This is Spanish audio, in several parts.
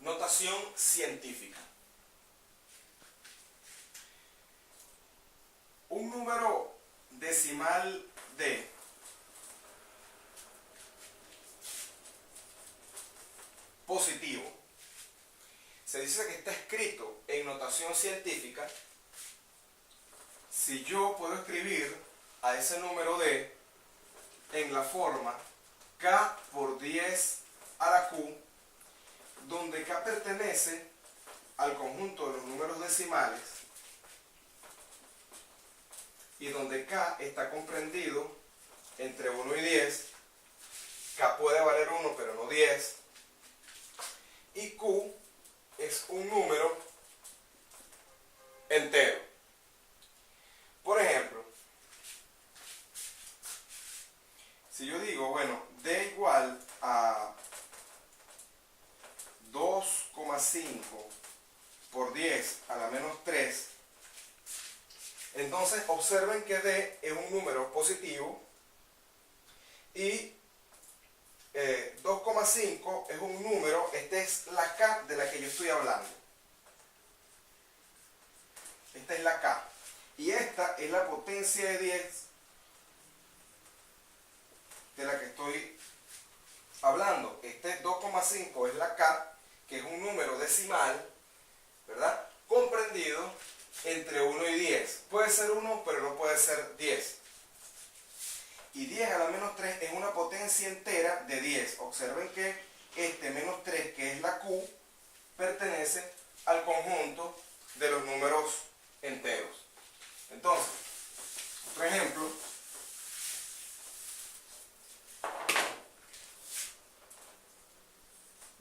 Notación científica. Un número decimal de positivo se dice que está escrito en notación científica si yo puedo escribir a ese número d en la forma k por 10 a la q, donde k pertenece al conjunto de los números decimales y donde k está comprendido entre 1 y 10, k puede valer 1 pero no 10, y q es un número entero. Por ejemplo, si yo digo, bueno, d igual a 2,5 por 10 a la menos 3, entonces observen que d es un número positivo y 2,5 es un número, esta es la k de la que yo estoy hablando. Esta es la k. Y esta es la potencia de 10 de la que estoy hablando. Este 2,5 es la k, que es un número decimal, ¿verdad? Comprendido entre 1 y 10. Puede ser 1, pero no puede ser 10. Y 10 a la menos 3 es una potencia entera de 10. Observen que este menos 3, que es la q, pertenece al conjunto de los números enteros. Entonces, por ejemplo,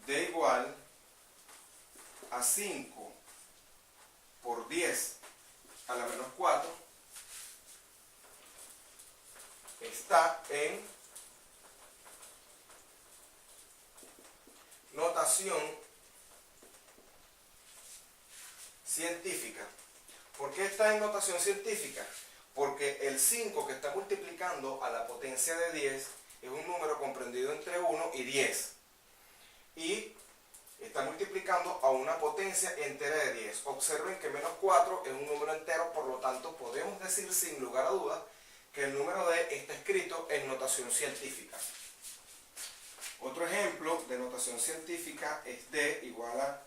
d igual a 5 por 10 a la menos 4 está en notación científica. ¿Por qué está en notación científica? Porque el 5 que está multiplicando a la potencia de 10 es un número comprendido entre 1 y 10. Y está multiplicando a una potencia entera de 10. Observen que menos 4 es un número entero, por lo tanto podemos decir sin lugar a dudas que el número d está escrito en notación científica. Otro ejemplo de notación científica es d igual a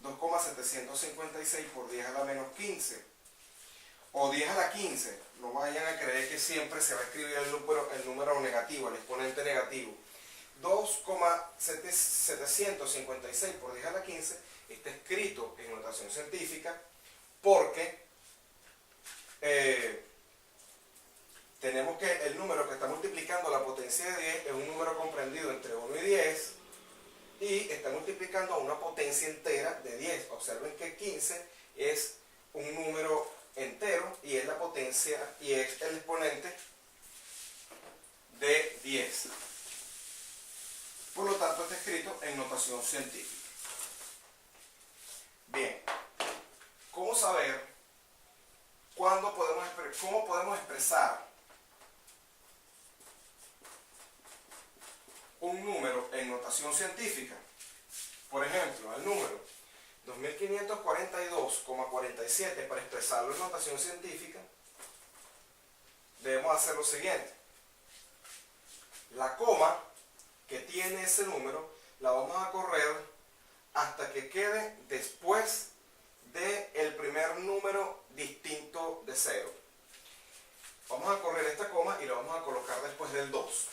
2,756 por 10 a la menos 15 o 10 a la 15. No vayan a creer que siempre se va a escribir el número negativo, el exponente negativo. 2,756 por 10 a la 15 está escrito en notación científica porque tenemos que el número que está multiplicando la potencia de 10 es un número comprendido entre 1 y 10 y está multiplicando a una potencia entera de 10. Observen que 15 es un número entero y es la potencia y es el exponente de 10. Por lo tanto está escrito en notación científica. Bien, ¿cómo saber cómo podemos expresar un número en notación científica? Por ejemplo, el número 2542,47, para expresarlo en notación científica, debemos hacer lo siguiente. La coma que tiene ese número la vamos a correr hasta que quede después del primer número distinto de 0. Vamos a correr esta coma y la vamos a colocar después del 2.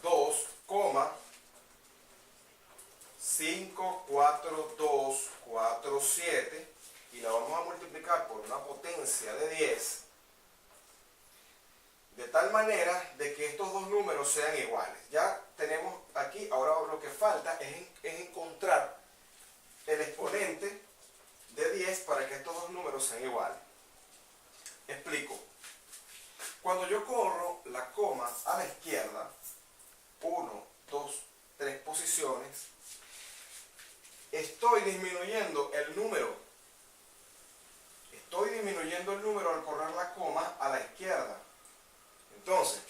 2,54247 y la vamos a multiplicar por una potencia de 10 de tal manera de que estos dos números sean iguales. Ya tenemos aquí, ahora lo que falta es encontrar el exponente de 10 para que estos dos números sean iguales. Explico. Cuando yo corro la coma a la izquierda, 1, 2, 3 posiciones, estoy disminuyendo el número. Estoy disminuyendo el número al correr la coma a la izquierda. Entonces,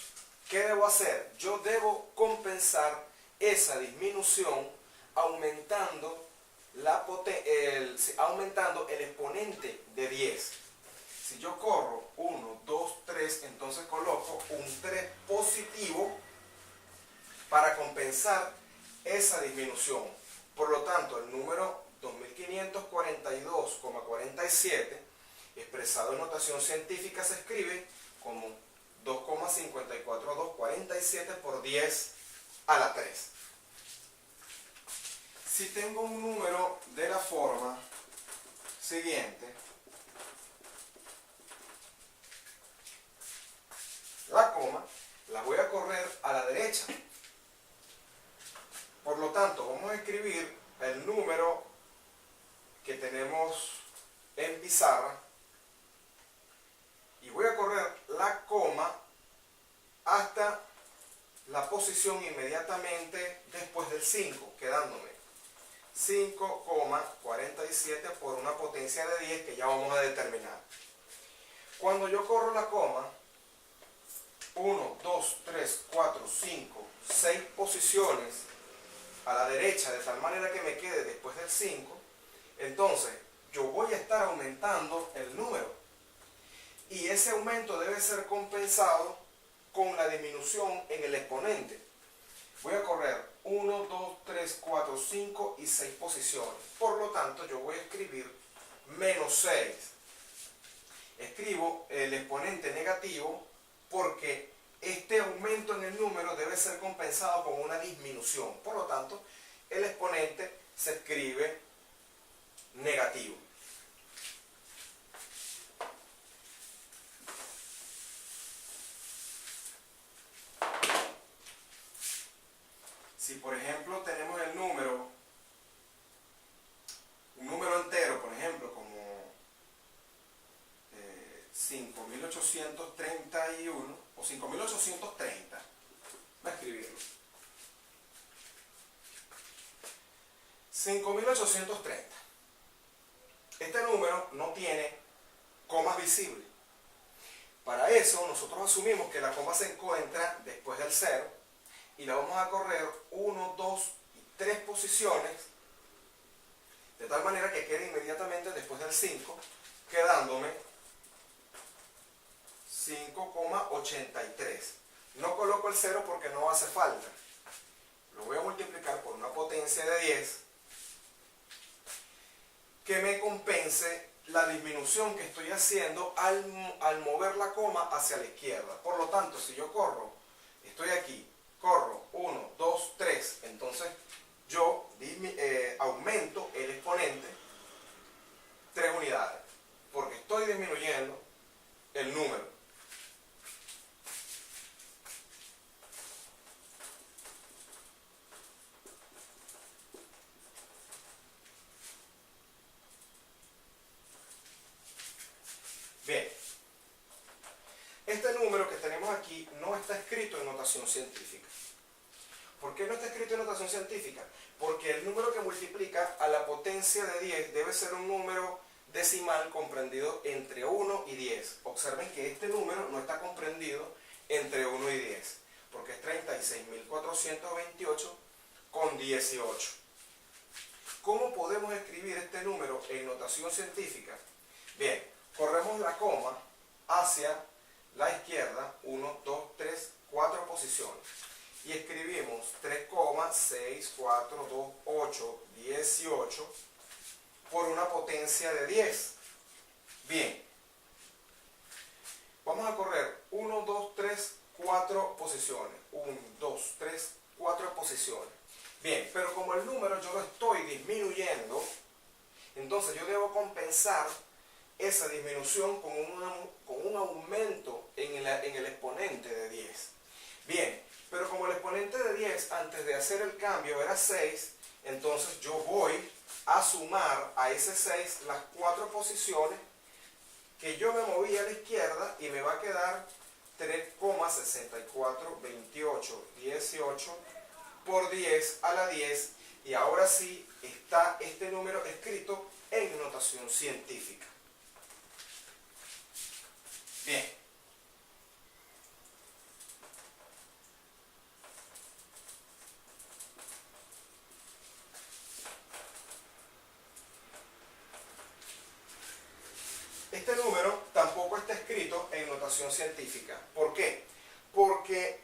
¿qué debo hacer? Yo debo compensar esa disminución aumentando aumentando el exponente de 10. Si yo corro 1, 2, 3, entonces coloco un 3 positivo para compensar esa disminución. Por lo tanto, el número 2542,47, expresado en notación científica, se escribe como 2,54247 por 10 a la 3. Si tengo un número de la forma siguiente, la coma la voy a correr a la derecha. Por lo tanto, vamos a escribir el número que tenemos en pizarra y voy a correr la coma hasta la posición inmediatamente después del 5, quedándome 5,47 por una potencia de 10 que ya vamos a determinar. Cuando yo corro la coma, 1, 2, 3, 4, 5, 6 posiciones a la derecha, de tal manera que me quede después del 5, entonces yo voy a estar aumentando el número. Y ese aumento debe ser compensado con la disminución en el exponente. Voy a correr 1, 2, 3, 4, 5 y 6 posiciones. Por lo tanto, yo voy a escribir menos 6. Escribo el exponente negativo porque este aumento en el número debe ser compensado con una disminución. Por lo tanto, el exponente se escribe negativo. Si por ejemplo tenemos el número, un número entero, por ejemplo, como 5.831 o 5.830, voy a escribirlo. 5.830. Este número no tiene comas visibles. Para eso nosotros asumimos que la coma se encuentra después del 0 y la vamos a correr 1, 2 y 3 posiciones de tal manera que quede inmediatamente después del 5, quedándome 5,83. No coloco el 0 porque no hace falta. Lo voy a multiplicar por una potencia de 10 que me compense la disminución que estoy haciendo al mover la coma hacia la izquierda. Por lo tanto, si yo corro, estoy aquí, corro 1, 2, 3, entonces yo aumento el exponente 3 unidades, porque estoy disminuyendo el número. Bien, este número que tenemos aquí no está escrito en notación científica. ¿Por qué no está escrito en notación científica? Porque el número que multiplica a la potencia de 10 debe ser un número decimal comprendido entre 1 y 10. Observen que este número no está comprendido entre 1 y 10, porque es 36.428,18. ¿Cómo podemos escribir este número en notación científica? Bien, corremos la coma hacia la izquierda, 1, 2, 3, 4 posiciones. Y escribimos 3,642818 por una potencia de 10. Bien, vamos a correr 1, 2, 3, 4 posiciones. 1, 2, 3, 4 posiciones. Bien, pero como el número yo lo estoy disminuyendo, entonces yo debo compensar esa disminución con un aumento en el exponente de 10. Bien, pero como el exponente de 10 antes de hacer el cambio era 6, entonces yo voy a sumar a ese 6 las 4 posiciones que yo me moví a la izquierda y me va a quedar 3,642818 por 10 a la 10, y ahora sí está este número escrito en notación científica. Bien. notación científica. ¿Por qué? Porque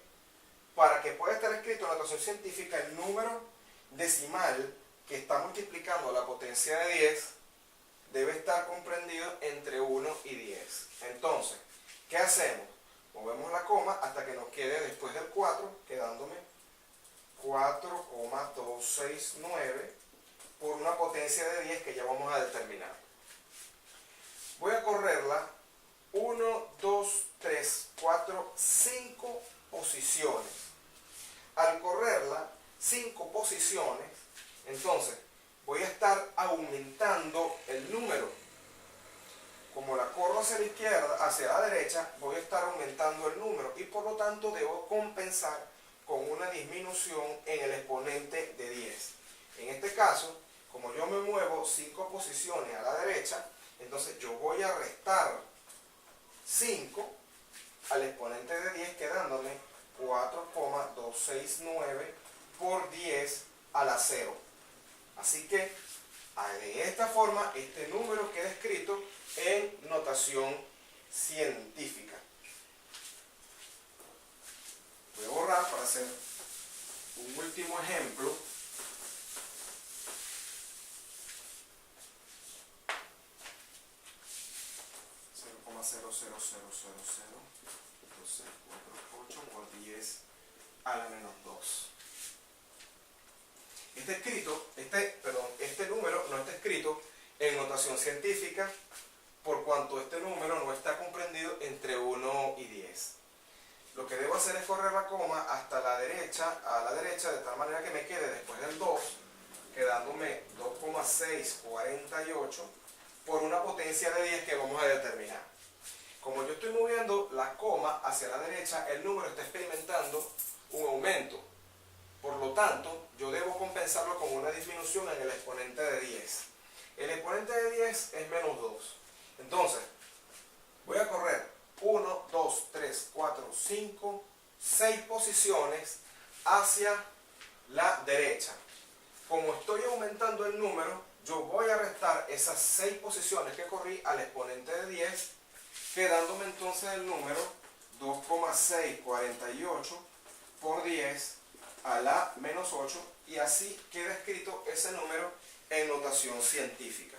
para que pueda estar escrito en notación científica, el número decimal que está multiplicando la potencia de 10 debe estar comprendido entre 1 y 10. Entonces, ¿qué hacemos? Movemos la coma hasta que nos quede después del 4, quedándome 4,269 por una potencia de 10 que ya vamos a determinar. Voy a correrla 1, 2, 3, 4, 5 posiciones. Al correrla 5 posiciones, entonces voy a estar aumentando el número. Como la corro hacia la izquierda, hacia la derecha, voy a estar aumentando el número y por lo tanto debo compensar con una disminución en el exponente de 10. En este caso, como yo me muevo 5 posiciones a la derecha, entonces yo voy a restar 5 al exponente de 10, quedándome 4,269 por 10 a la 0. Así que de esta forma este número queda escrito en notación científica. Voy a borrar para hacer un último ejemplo. Entonces 4,8 por 10 a la menos 2. Este número no está escrito en notación científica por cuanto este número no está comprendido entre 1 y 10. Lo que debo hacer es correr la coma hasta a la derecha, de tal manera que me quede después del 2, quedándome 2,648 por una potencia de 10 que vamos a determinar. Como yo estoy moviendo la coma hacia la derecha, el número está experimentando un aumento. Por lo tanto, yo debo compensarlo con una disminución en el exponente de 10. El exponente de 10 es menos 2. Entonces, voy a correr 1, 2, 3, 4, 5, 6 posiciones hacia la derecha. Como estoy aumentando el número, yo voy a restar esas 6 posiciones que corrí al exponente de 10, quedándome entonces el número 2,648 por 10 a la menos 8, y así queda escrito ese número en notación científica.